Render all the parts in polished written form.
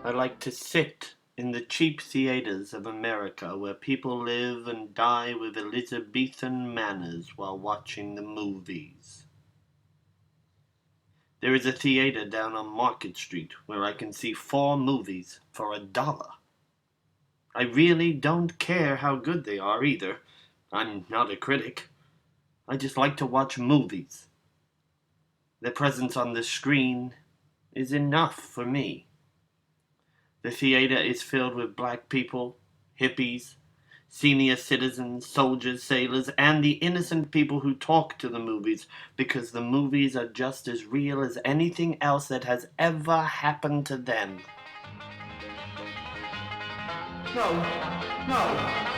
I like to sit in the cheap theaters of America where people live and die with Elizabethan manners while watching the movies. There is a theater down on Market Street where I can see 4 movies for $1. I really don't care how good they are either. I'm not a critic. I just like to watch movies. Their presence on the screen is enough for me. The theater is filled with black people, hippies, senior citizens, soldiers, sailors, and the innocent people who talk to the movies because the movies are just as real as anything else that has ever happened to them. No, no,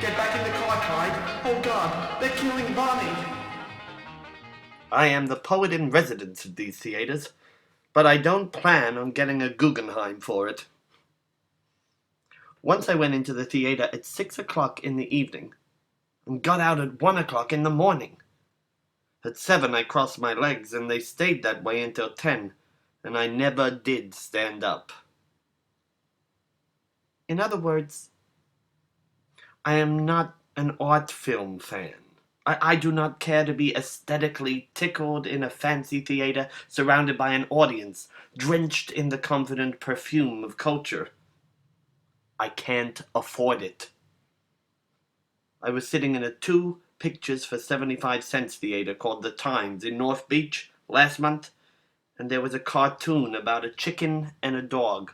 get back in the car, Clyde. Oh God, they're killing Bonnie. I am the poet in residence of these theaters, but I don't plan on getting a Guggenheim for it. Once I went into the theater at 6 o'clock in the evening and got out at 1 o'clock in the morning. At 7 I crossed my legs and they stayed that way until 10, and I never did stand up. In other words, I am not an art film fan. I do not care to be aesthetically tickled in a fancy theater surrounded by an audience, drenched in the confident perfume of culture. I can't afford it. I was sitting in a 2 pictures for 75 cents theater called The Times in North Beach last month, and there was a cartoon about a chicken and a dog.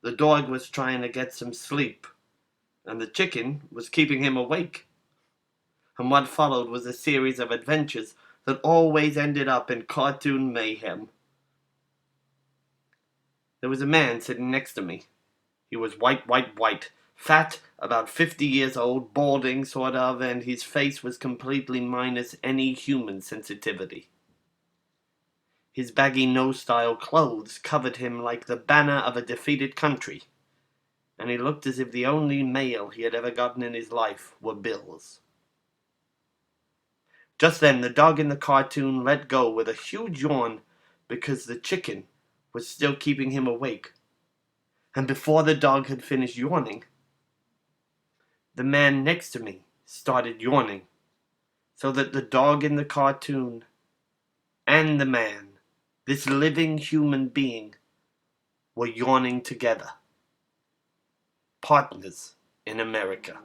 The dog was trying to get some sleep, and the chicken was keeping him awake. And what followed was a series of adventures that always ended up in cartoon mayhem. There was a man sitting next to me. He was white, fat, about 50 years old, balding sort of, and his face was completely minus any human sensitivity. His baggy no-style clothes covered him like the banner of a defeated country, and he looked as if the only mail he had ever gotten in his life were bills. Just then the dog in the cartoon let go with a huge yawn because the chicken was still keeping him awake. And before the dog had finished yawning, the man next to me started yawning, so that the dog in the cartoon and the man, this living human being, were yawning together. Partners in America.